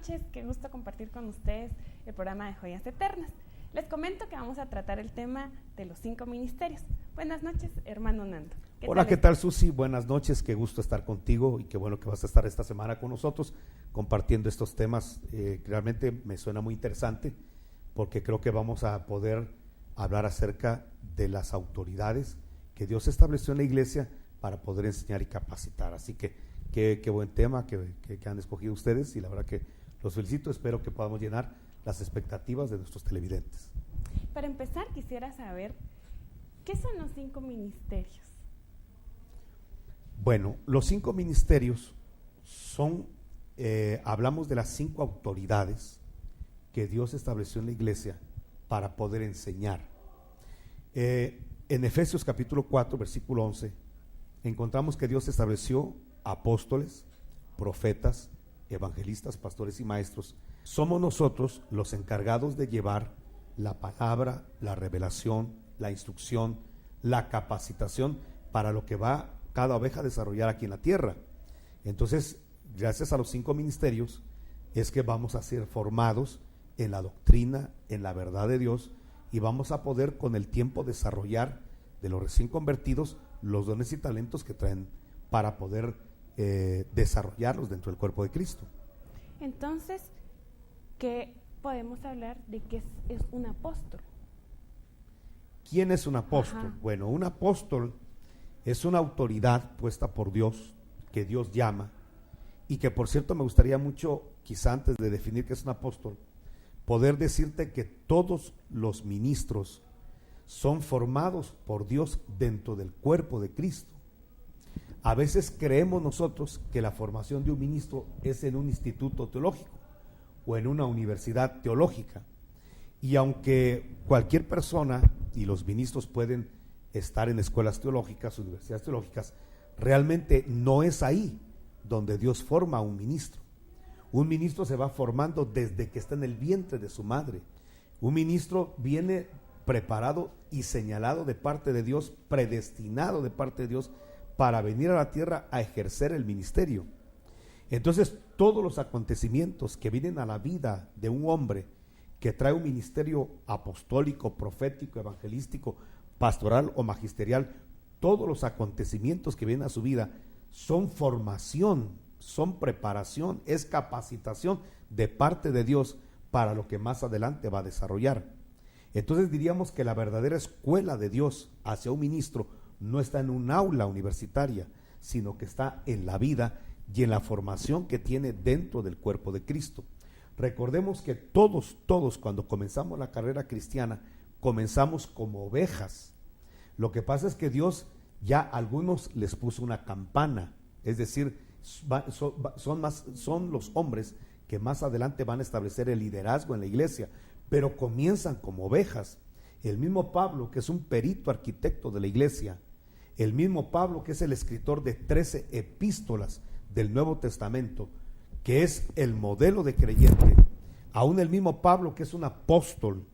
noches, qué gusto compartir con ustedes el programa de Joyas Eternas. Les comento que vamos a tratar el tema de los 5 ministerios. Buenas noches, hermano Nando. Hola, ¿qué tal, Susi? Buenas noches, qué gusto estar contigo y qué bueno que vas a estar esta semana con nosotros compartiendo estos temas. Realmente me suena muy interesante porque creo que vamos a poder hablar acerca de las autoridades que Dios estableció en la iglesia para poder enseñar y capacitar. Así que qué buen tema que han escogido ustedes y la verdad que los felicito. Espero que podamos llenar las expectativas de nuestros televidentes. Para empezar, quisiera saber, ¿qué son los 5 ministerios? Bueno, los 5 ministerios son, hablamos de las 5 autoridades que Dios estableció en la iglesia para poder enseñar. En Efesios capítulo 4, versículo 11, encontramos que Dios estableció apóstoles, profetas, evangelistas, pastores y maestros. Somos nosotros los encargados de llevar la palabra, la revelación, la instrucción, la capacitación para lo que va cada oveja a desarrollar aquí en la tierra. Entonces, gracias a los 5 ministerios es que vamos a ser formados en la doctrina, en la verdad de Dios, y vamos a poder con el tiempo desarrollar de los recién convertidos los dones y talentos que traen para poder desarrollarlos dentro del cuerpo de Cristo. Entonces, ¿qué podemos hablar de qué es un apóstol? ¿Quién es un apóstol? Ajá. Bueno, un apóstol es una autoridad puesta por Dios, que Dios llama, y que por cierto me gustaría mucho, quizá antes de definir qué es un apóstol, poder decirte que todos los ministros son formados por Dios dentro del cuerpo de Cristo. A veces creemos nosotros que la formación de un ministro es en un instituto teológico o en una universidad teológica, y aunque cualquier persona y los ministros pueden estar en escuelas teológicas, universidades teológicas, realmente no es ahí donde Dios forma a un ministro. Un ministro se va formando desde que está en el vientre de su madre. Un ministro viene preparado y señalado de parte de Dios, predestinado de parte de Dios para venir a la tierra a ejercer el ministerio. Entonces, todos los acontecimientos que vienen a la vida de un hombre que trae un ministerio apostólico, profético, evangelístico, pastoral o magisterial, todos los acontecimientos que vienen a su vida son formación, son preparación, es capacitación de parte de Dios para lo que más adelante va a desarrollar. Entonces diríamos que la verdadera escuela de Dios hacia un ministro no está en un aula universitaria, sino que está en la vida y en la formación que tiene dentro del cuerpo de Cristo. Recordemos que todos cuando comenzamos la carrera cristiana, comenzamos como ovejas. Lo que pasa es que Dios ya a algunos les puso una campana, es decir, son los hombres que más adelante van a establecer el liderazgo en la iglesia, pero comienzan como ovejas. El mismo Pablo, que es un perito arquitecto de la iglesia, el mismo Pablo, que es el escritor de 13 epístolas del Nuevo Testamento, que es el modelo de creyente, aún el mismo Pablo, que es un apóstol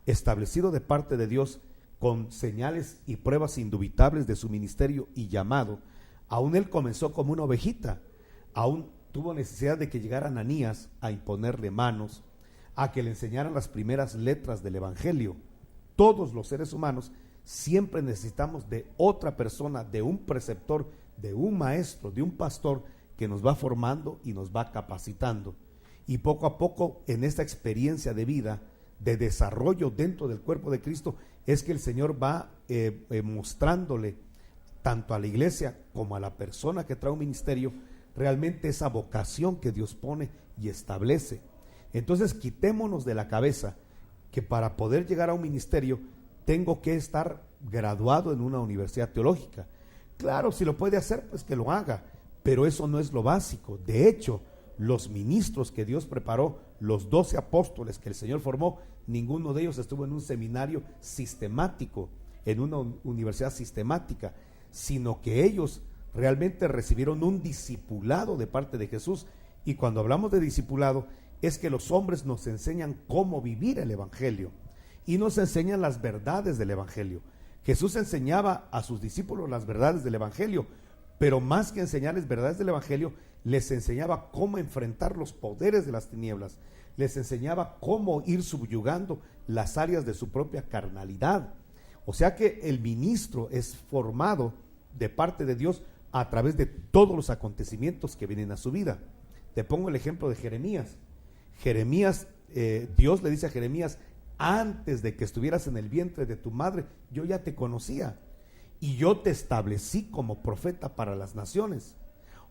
establecido de parte de Dios con señales y pruebas indubitables de su ministerio y llamado, aún él comenzó como una ovejita, aún tuvo necesidad de que llegara Ananías a imponerle manos, a que le enseñaran las primeras letras del evangelio. Todos los seres humanos siempre necesitamos de otra persona, de un preceptor, de un maestro, de un pastor que nos va formando y nos va capacitando. Y poco a poco en esta experiencia de vida, de desarrollo dentro del cuerpo de Cristo, es que el Señor va mostrándole tanto a la iglesia como a la persona que trae un ministerio realmente esa vocación que Dios pone y establece. Entonces quitémonos de la cabeza que para poder llegar a un ministerio tengo que estar graduado en una universidad teológica. Claro, si lo puede hacer, pues que lo haga, pero eso no es lo básico. De hecho, los ministros que Dios preparó, los 12 apóstoles que el Señor formó, ninguno de ellos estuvo en un seminario sistemático, en una universidad sistemática, sino que ellos realmente recibieron un discipulado de parte de Jesús. Y cuando hablamos de discipulado, es que los hombres nos enseñan cómo vivir el evangelio y nos enseñan las verdades del evangelio. Jesús enseñaba a sus discípulos las verdades del evangelio, pero más que enseñarles verdades del evangelio, les enseñaba cómo enfrentar los poderes de las tinieblas, les enseñaba cómo ir subyugando las áreas de su propia carnalidad. O sea que el ministro es formado de parte de Dios a través de todos los acontecimientos que vienen a su vida. Te pongo el ejemplo de Jeremías. Dios le dice a Jeremías: antes de que estuvieras en el vientre de tu madre, yo ya te conocía y yo te establecí como profeta para las naciones.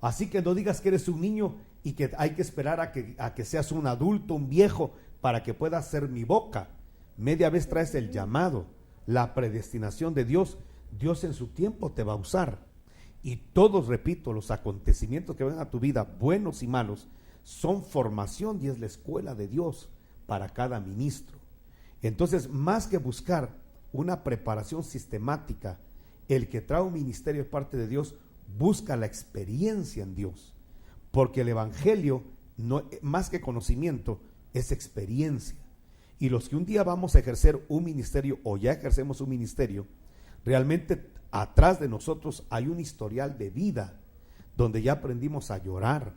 Así que no digas que eres un niño y que hay que esperar a que seas un adulto, un viejo, para que puedas ser mi boca. Media vez traes el llamado, la predestinación de Dios. Dios en su tiempo te va a usar. Y todos, repito, los acontecimientos que ven a tu vida, buenos y malos, son formación y es la escuela de Dios para cada ministro. Entonces, más que buscar una preparación sistemática, el que trae un ministerio de parte de Dios busca la experiencia en Dios, porque el evangelio, no, más que conocimiento, es experiencia. Y los que un día vamos a ejercer un ministerio o ya ejercemos un ministerio, realmente atrás de nosotros hay un historial de vida donde ya aprendimos a llorar,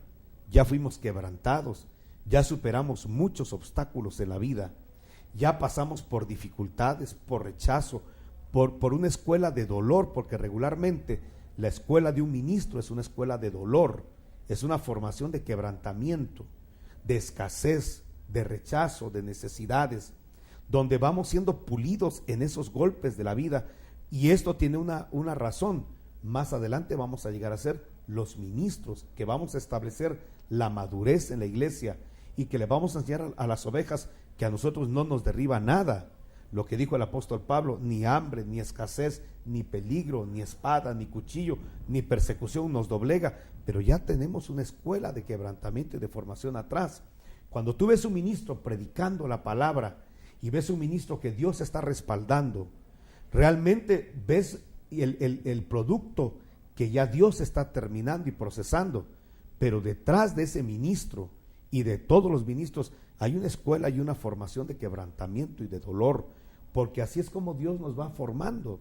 ya fuimos quebrantados, ya superamos muchos obstáculos en la vida, ya pasamos por dificultades, por rechazo, por una escuela de dolor, porque regularmente la escuela de un ministro es una escuela de dolor, es una formación de quebrantamiento, de escasez, de rechazo, de necesidades, donde vamos siendo pulidos en esos golpes de la vida. Y esto tiene una razón. Más adelante vamos a llegar a ser los ministros, que vamos a establecer la madurez en la iglesia y que le vamos a enseñar a las ovejas que a nosotros no nos derriba nada. Lo que dijo el apóstol Pablo: ni hambre, ni escasez, ni peligro, ni espada, ni cuchillo, ni persecución nos doblega. Pero ya tenemos una escuela de quebrantamiento y de formación atrás. Cuando tú ves un ministro predicando la palabra y ves un ministro que Dios está respaldando, realmente ves el producto que ya Dios está terminando y procesando. Pero detrás de ese ministro y de todos los ministros hay una escuela y una formación de quebrantamiento y de dolor, porque así es como Dios nos va formando.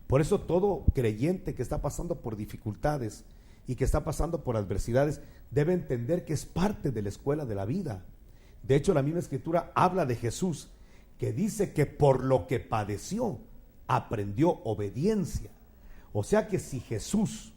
Por eso todo creyente que está pasando por dificultades y que está pasando por adversidades debe entender que es parte de la escuela de la vida. De hecho, la misma escritura habla de Jesús, que dice que por lo que padeció aprendió obediencia. O sea que si Jesús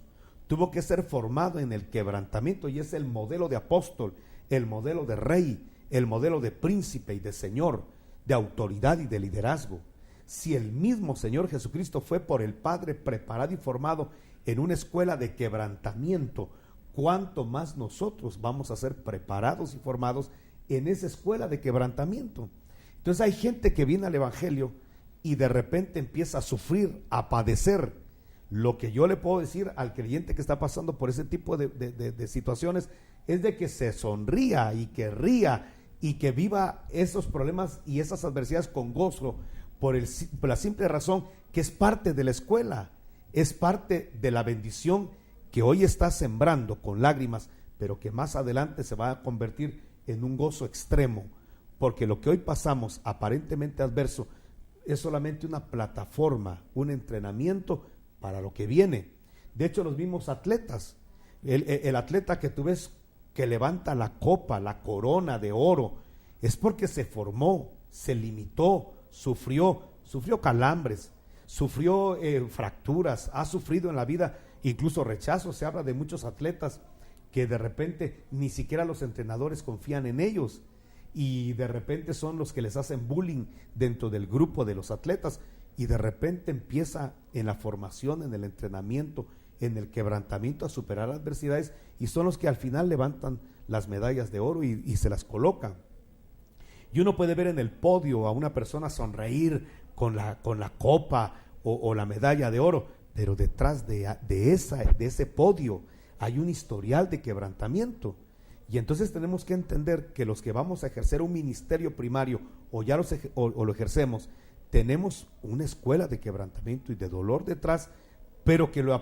tuvo que ser formado en el quebrantamiento, y es el modelo de apóstol, el modelo de rey, el modelo de príncipe y de señor, de autoridad y de liderazgo, si el mismo Señor Jesucristo fue por el Padre preparado y formado en una escuela de quebrantamiento, ¿cuánto más nosotros vamos a ser preparados y formados en esa escuela de quebrantamiento? Entonces hay gente que viene al evangelio y de repente empieza a sufrir, a padecer. Lo que yo le puedo decir al creyente que está pasando por ese tipo de situaciones es de que se sonría y que ría y que viva esos problemas y esas adversidades con gozo, por la simple razón que es parte de la escuela, es parte de la bendición que hoy está sembrando con lágrimas, pero que más adelante se va a convertir en un gozo extremo, porque lo que hoy pasamos aparentemente adverso es solamente una plataforma, un entrenamiento para lo que viene. De hecho, los mismos atletas, el atleta que tú ves que levanta la copa, la corona de oro, es porque se formó, se limitó, sufrió calambres, sufrió fracturas, ha sufrido en la vida incluso rechazo. Se habla de muchos atletas que de repente ni siquiera los entrenadores confían en ellos y de repente son los que les hacen bullying dentro del grupo de los atletas, y de repente empieza en la formación, en el entrenamiento, en el quebrantamiento a superar adversidades, y son los que al final levantan las medallas de oro y se las colocan. Y uno puede ver en el podio a una persona sonreír con la copa o la medalla de oro, pero detrás de ese podio hay un historial de quebrantamiento. Y entonces tenemos que entender que los que vamos a ejercer un ministerio primario o ya lo ejercemos, tenemos una escuela de quebrantamiento y de dolor detrás, pero que lo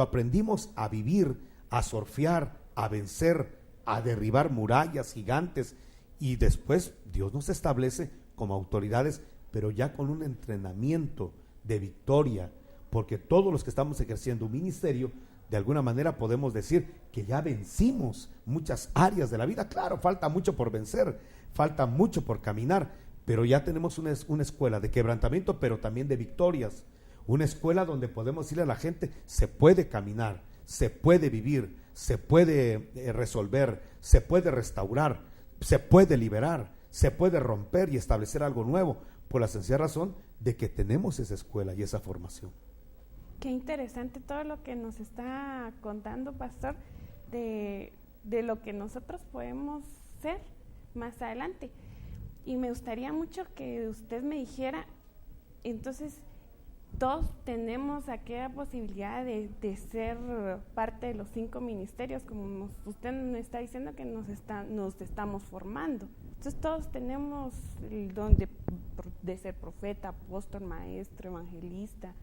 aprendimos a vivir, a surfear, a vencer, a derribar murallas gigantes, y después Dios nos establece como autoridades, pero ya con un entrenamiento de victoria, porque todos los que estamos ejerciendo un ministerio de alguna manera podemos decir que ya vencimos muchas áreas de la vida. Claro, falta mucho por vencer, falta mucho por caminar, pero ya tenemos una escuela de quebrantamiento, pero también de victorias. Una escuela donde podemos decirle a la gente, se puede caminar, se puede vivir, se puede resolver, se puede restaurar, se puede liberar, se puede romper y establecer algo nuevo, por la sencilla razón de que tenemos esa escuela y esa formación. Qué interesante todo lo que nos está contando, pastor, de lo que nosotros podemos ser más adelante. Y me gustaría mucho que usted me dijera, entonces, todos tenemos aquella posibilidad de ser parte de los 5 ministerios, como usted me está diciendo que nos estamos formando. Entonces todos tenemos el don de ser profeta, apóstol, maestro, evangelista.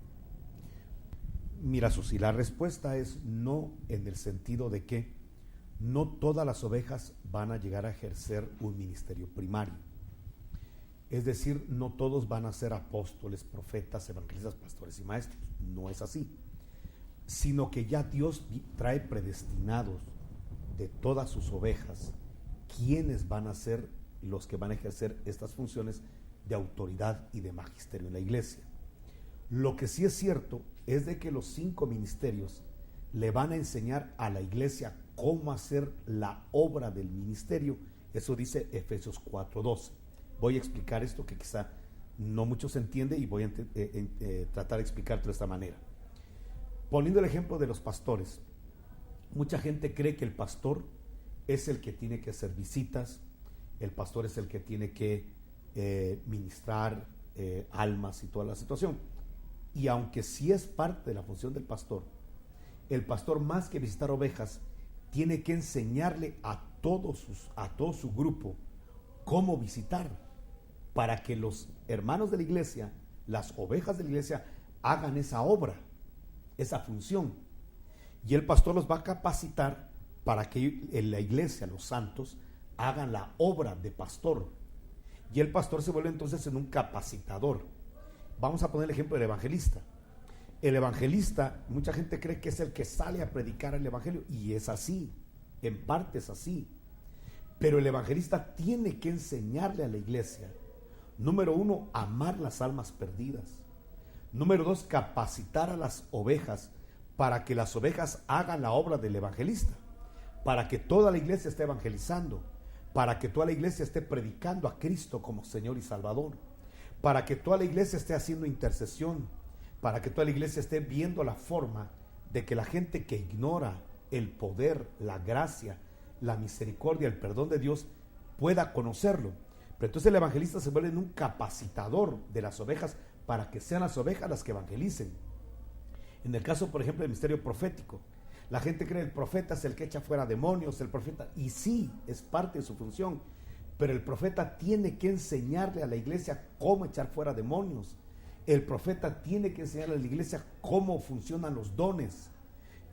Mira, Susi, la respuesta es no, en el sentido de que no todas las ovejas van a llegar a ejercer un ministerio primario. Es decir, no todos van a ser apóstoles, profetas, evangelistas, pastores y maestros. No es así. Sino que ya Dios trae predestinados de todas sus ovejas quienes van a ser los que van a ejercer estas funciones de autoridad y de magisterio en la iglesia. Lo que sí es cierto es de que los 5 ministerios le van a enseñar a la iglesia cómo hacer la obra del ministerio. Eso dice Efesios 4:12. Voy a explicar esto que quizá no mucho se entiende y voy a tratar de explicártelo de esta manera. Poniendo el ejemplo de los pastores, mucha gente cree que el pastor es el que tiene que hacer visitas, el pastor es el que tiene que ministrar almas y toda la situación. Y aunque sí es parte de la función del pastor, el pastor más que visitar ovejas tiene que enseñarle a todo su grupo cómo visitar, para que los hermanos de la iglesia, las ovejas de la iglesia, hagan esa obra, esa función. Y el pastor los va a capacitar para que en la iglesia, los santos, hagan la obra de pastor. Y el pastor se vuelve entonces en un capacitador. Vamos a poner el ejemplo del evangelista. El evangelista, mucha gente cree que es el que sale a predicar el evangelio, y es así, en parte es así. Pero el evangelista tiene que enseñarle a la iglesia, número 1, amar las almas perdidas. Número 2, capacitar a las ovejas para que las ovejas hagan la obra del evangelista, para que toda la iglesia esté evangelizando, para que toda la iglesia esté predicando a Cristo como Señor y Salvador, para que toda la iglesia esté haciendo intercesión, para que toda la iglesia esté viendo la forma de que la gente que ignora el poder, la gracia, la misericordia, el perdón de Dios, pueda conocerlo. Pero entonces el evangelista se vuelve en un capacitador de las ovejas para que sean las ovejas las que evangelicen. En el caso, por ejemplo, del ministerio profético, la gente cree que el profeta es el que echa fuera demonios, el profeta, y sí, es parte de su función, pero el profeta tiene que enseñarle a la iglesia cómo echar fuera demonios. El profeta tiene que enseñarle a la iglesia cómo funcionan los dones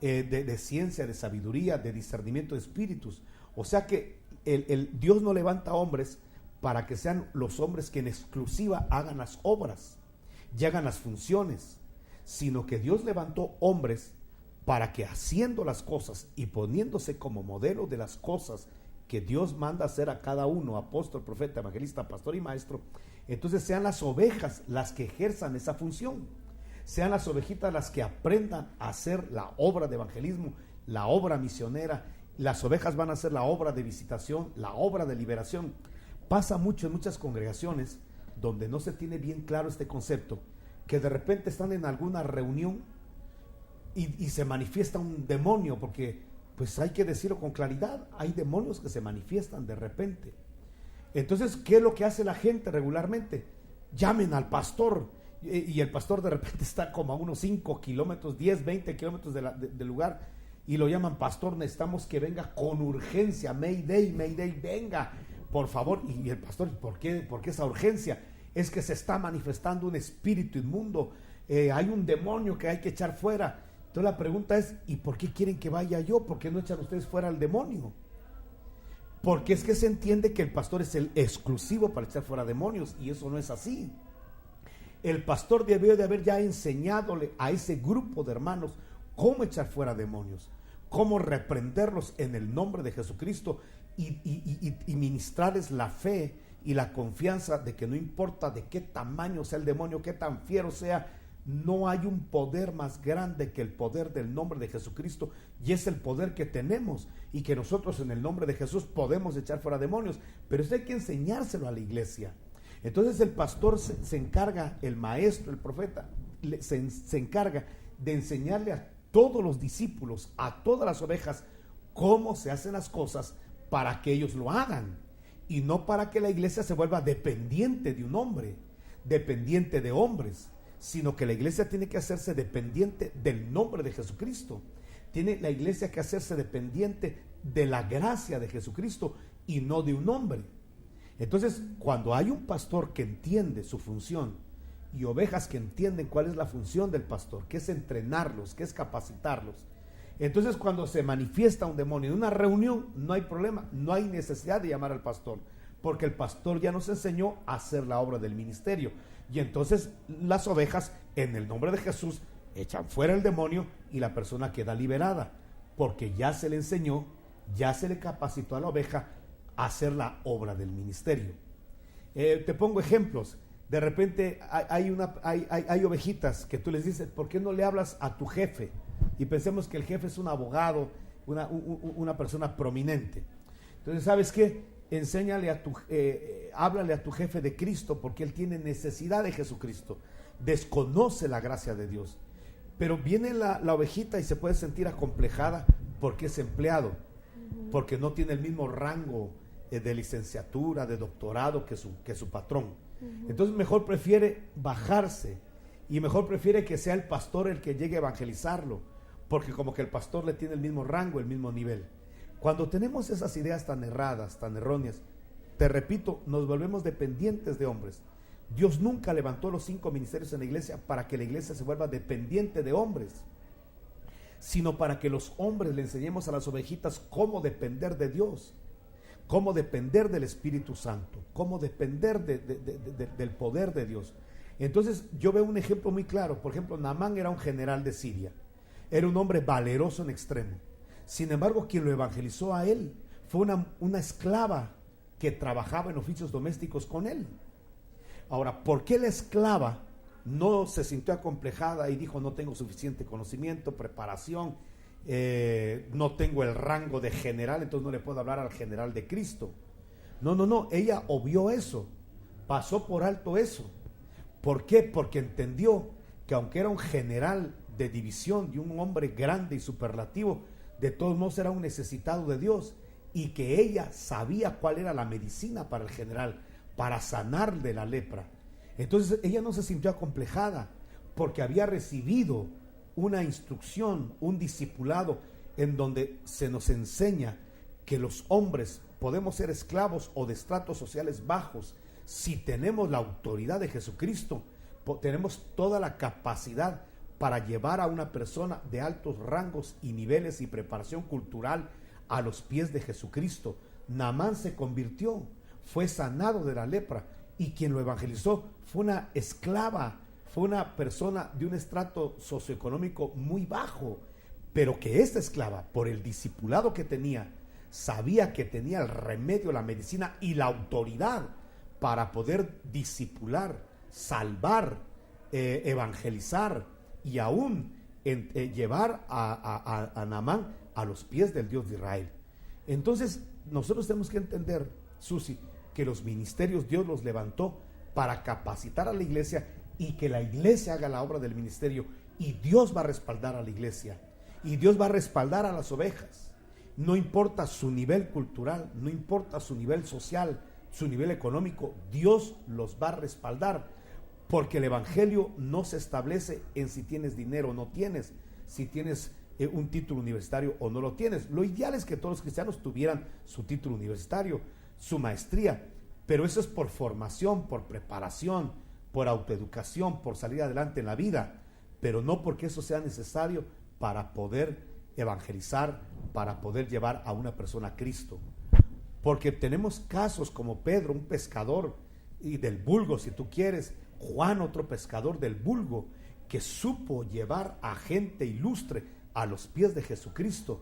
de ciencia, de sabiduría, de discernimiento de espíritus. O sea que Dios no levanta hombres para que sean los hombres que en exclusiva hagan las obras y hagan las funciones, sino que Dios levantó hombres para que, haciendo las cosas y poniéndose como modelo de las cosas que Dios manda hacer a cada uno, apóstol, profeta, evangelista, pastor y maestro, entonces sean las ovejas las que ejerzan esa función, sean las ovejitas las que aprendan a hacer la obra de evangelismo, la obra misionera. Las ovejas van a hacer la obra de visitación, la obra de liberación. Pasa mucho en muchas congregaciones donde no se tiene bien claro este concepto, que de repente están en alguna reunión y se manifiesta un demonio, porque pues hay que decirlo con claridad, hay demonios que se manifiestan de repente. Entonces, ¿qué es lo que hace la gente regularmente? Llamen al pastor, y el pastor de repente está como a unos 5 kilómetros, 10, 20 kilómetros del lugar, y lo llaman: pastor, necesitamos que venga con urgencia, Mayday, Mayday, venga, por favor. Y el pastor: ¿por qué esa urgencia? Es que se está manifestando un espíritu inmundo, hay un demonio que hay que echar fuera. Entonces la pregunta es: ¿y por qué quieren que vaya yo? ¿Por qué no echan ustedes fuera al demonio? Porque es que se entiende que el pastor es el exclusivo para echar fuera demonios, y eso no es así. El pastor debió de haber ya enseñadole a ese grupo de hermanos cómo echar fuera demonios, cómo reprenderlos en el nombre de Jesucristo y ministrarles la fe y la confianza de que no importa de qué tamaño sea el demonio, qué tan fiero sea, no hay un poder más grande que el poder del nombre de Jesucristo, y es el poder que tenemos y que nosotros en el nombre de Jesús podemos echar fuera demonios, pero eso hay que enseñárselo a la iglesia. Entonces el pastor se encarga, el maestro, el profeta, se encarga de enseñarle a todos los discípulos, a todas las ovejas, cómo se hacen las cosas para que ellos lo hagan, y no para que la iglesia se vuelva dependiente de un hombre, dependiente de hombres, sino que la iglesia tiene que hacerse dependiente del nombre de Jesucristo. Tiene la iglesia que hacerse dependiente de la gracia de Jesucristo y no de un hombre. Entonces, cuando hay un pastor que entiende su función y ovejas que entienden cuál es la función del pastor, que es entrenarlos, que es capacitarlos, entonces cuando se manifiesta un demonio en una reunión, no hay problema, no hay necesidad de llamar al pastor, porque el pastor ya nos enseñó a hacer la obra del ministerio. Y entonces las ovejas, en el nombre de Jesús, echan fuera el demonio y la persona queda liberada, porque ya se le enseñó, ya se le capacitó a la oveja a hacer la obra del ministerio. Te pongo ejemplos. De repente hay ovejitas que tú les dices, ¿por qué no le hablas a tu jefe? Y pensemos que el jefe es un abogado, una persona prominente. Entonces, ¿sabes qué? Enséñale háblale a tu jefe de Cristo, porque él tiene necesidad de Jesucristo, desconoce la gracia de Dios. Pero viene la ovejita y se puede sentir acomplejada porque es empleado, porque no tiene el mismo rango de licenciatura, de doctorado que su patrón. Entonces mejor prefiere bajarse y mejor prefiere que sea el pastor el que llegue a evangelizarlo, porque como que el pastor le tiene el mismo rango, el mismo nivel. Cuando tenemos esas ideas tan erradas, tan erróneas, te repito, nos volvemos dependientes de hombres. Dios nunca levantó los 5 ministerios en la iglesia para que la iglesia se vuelva dependiente de hombres, sino para que los hombres le enseñemos a las ovejitas cómo depender de Dios, cómo depender del Espíritu Santo, cómo depender del poder de Dios. Entonces yo veo un ejemplo muy claro. Por ejemplo, Naamán era un general de Siria, era un hombre valeroso en extremo. Sin embargo, quien lo evangelizó a él fue una esclava que trabajaba en oficios domésticos con él. Ahora, ¿por qué la esclava no se sintió acomplejada y dijo, no tengo suficiente conocimiento, preparación, no tengo el rango de general, entonces no le puedo hablar al general de Cristo? No, ella obvió eso, pasó por alto eso. ¿Por qué? Porque entendió que aunque era un general de división y un hombre grande y superlativo, de todos modos era un necesitado de Dios, y que ella sabía cuál era la medicina para el general, para sanar de la lepra. Entonces ella no se sintió acomplejada, porque había recibido una instrucción, un discipulado, en donde se nos enseña que los hombres podemos ser esclavos o de estratos sociales bajos. Si tenemos la autoridad de Jesucristo, tenemos toda la capacidad para llevar a una persona de altos rangos y niveles y preparación cultural a los pies de Jesucristo. Naamán se convirtió, fue sanado de la lepra, y quien lo evangelizó fue una esclava, fue una persona de un estrato socioeconómico muy bajo, pero que esta esclava, por el discipulado que tenía, sabía que tenía el remedio, la medicina y la autoridad para poder discipular, salvar, evangelizar y aún llevar a Naamán a los pies del Dios de Israel. Entonces nosotros tenemos que entender, Susi, que los ministerios Dios los levantó para capacitar a la iglesia, y que la iglesia haga la obra del ministerio, y Dios va a respaldar a la iglesia, y Dios va a respaldar a las ovejas. No importa su nivel cultural, no importa su nivel social, su nivel económico, Dios los va a respaldar, porque el evangelio no se establece en si tienes dinero o no tienes, si tienes un título universitario o no lo tienes. Lo ideal es que todos los cristianos tuvieran su título universitario, su maestría, pero eso es por formación, por preparación, por autoeducación, por salir adelante en la vida, pero no porque eso sea necesario para poder evangelizar, para poder llevar a una persona a Cristo. Porque tenemos casos como Pedro, un pescador y del vulgo, si tú quieres, Juan, otro pescador del vulgo, que supo llevar a gente ilustre a los pies de Jesucristo,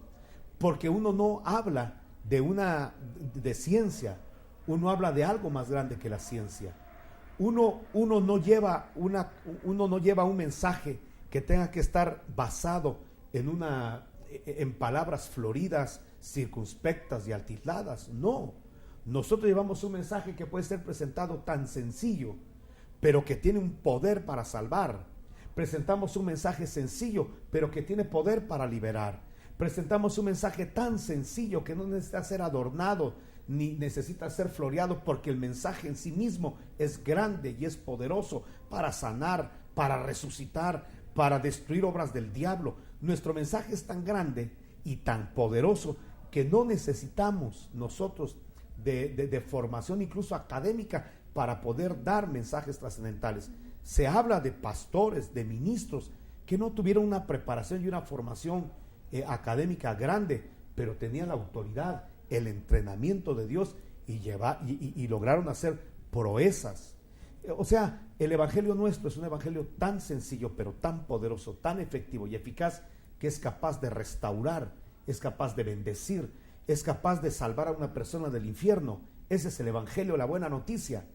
porque uno no habla de ciencia, uno habla de algo más grande que la ciencia. Uno no lleva un mensaje que tenga que estar basado en palabras floridas, circunspectas y altisladas. No, nosotros llevamos un mensaje que puede ser presentado tan sencillo, pero que tiene un poder para salvar. Presentamos un mensaje sencillo, pero que tiene poder para liberar. Presentamos un mensaje tan sencillo que no necesita ser adornado, ni necesita ser floreado, porque el mensaje en sí mismo es grande y es poderoso para sanar, para resucitar, para destruir obras del diablo. Nuestro mensaje es tan grande y tan poderoso que no necesitamos nosotros de formación incluso académica para poder dar mensajes trascendentales. Se habla de pastores, de ministros que no tuvieron una preparación y una formación académica grande, pero tenían la autoridad, el entrenamiento de Dios y lograron hacer proezas. O sea, el evangelio nuestro es un evangelio tan sencillo, pero tan poderoso, tan efectivo y eficaz, que es capaz de restaurar, es capaz de bendecir, es capaz de salvar a una persona del infierno. Ese es el evangelio, la buena noticia.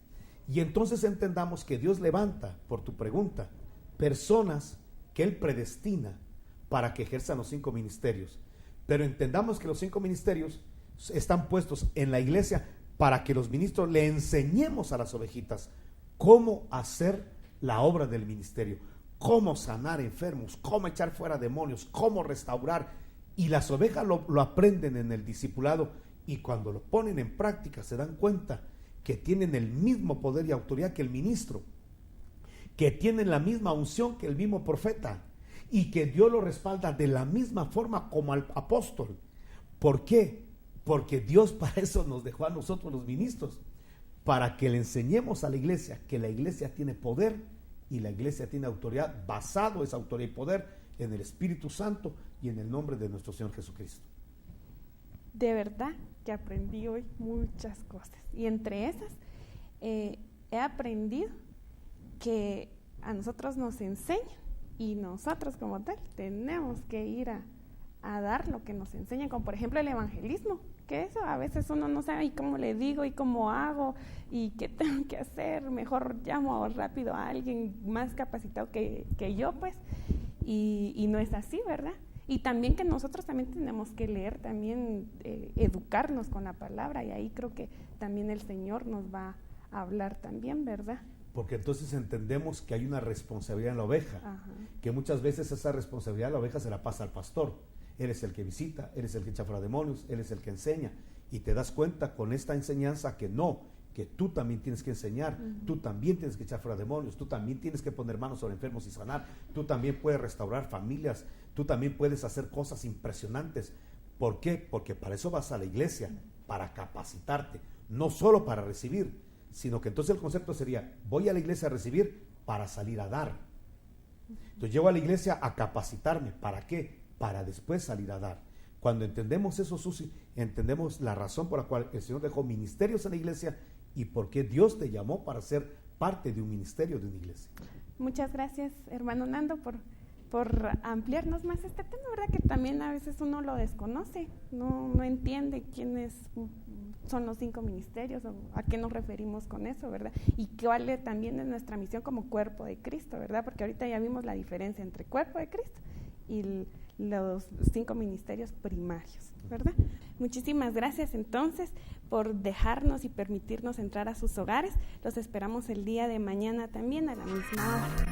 Y entonces entendamos que Dios levanta, por tu pregunta, personas que Él predestina para que ejerzan los 5 ministerios. Pero entendamos que los 5 ministerios están puestos en la iglesia para que los ministros le enseñemos a las ovejitas cómo hacer la obra del ministerio, cómo sanar enfermos, cómo echar fuera demonios, cómo restaurar. Y las ovejas lo aprenden en el discipulado, y cuando lo ponen en práctica se dan cuenta que tienen el mismo poder y autoridad que el ministro, que tienen la misma unción que el mismo profeta, y que Dios lo respalda de la misma forma como al apóstol. ¿Por qué? Porque Dios para eso nos dejó a nosotros los ministros, para que le enseñemos a la iglesia que la iglesia tiene poder y la iglesia tiene autoridad, basado esa autoridad y poder en el Espíritu Santo y en el nombre de nuestro Señor Jesucristo. De verdad que aprendí hoy muchas cosas, y entre esas he aprendido que a nosotros nos enseñan, y nosotros como tal tenemos que ir a dar lo que nos enseñan, como por ejemplo el evangelismo, que eso a veces uno no sabe y cómo le digo y cómo hago y qué tengo que hacer. Mejor llamo rápido a alguien más capacitado que yo, pues, y no es así, ¿verdad? Y también que nosotros también tenemos que leer, también educarnos con la palabra, y ahí creo que también el Señor nos va a hablar también, ¿verdad? Porque entonces entendemos que hay una responsabilidad en la oveja. Ajá. Que muchas veces esa responsabilidad de la oveja se la pasa al pastor. Él es el que visita, él es el que echa fuera demonios, él es el que enseña, y te das cuenta con esta enseñanza que tú también tienes que enseñar, tú también tienes que echar fuera demonios, tú también tienes que poner manos sobre enfermos y sanar, tú también puedes restaurar familias, tú también puedes hacer cosas impresionantes. ¿Por qué? Porque para eso vas a la iglesia, para capacitarte, no solo para recibir, sino que entonces el concepto sería: voy a la iglesia a recibir para salir a dar. Entonces llego a la iglesia a capacitarme. ¿Para qué? Para después salir a dar. Cuando entendemos eso, Susi, entendemos la razón por la cual el Señor dejó ministerios en la iglesia y por qué Dios te llamó para ser parte de un ministerio de una iglesia. Muchas gracias, hermano Nando, por ampliarnos más este tema, ¿verdad? Que también a veces uno lo desconoce, no entiende quiénes son los 5 ministerios o a qué nos referimos con eso, ¿verdad? Y cuál también es nuestra misión como cuerpo de Cristo, ¿verdad? Porque ahorita ya vimos la diferencia entre cuerpo de Cristo y los 5 ministerios primarios, ¿verdad? Muchísimas gracias entonces por dejarnos y permitirnos entrar a sus hogares. Los esperamos el día de mañana también a la misma hora.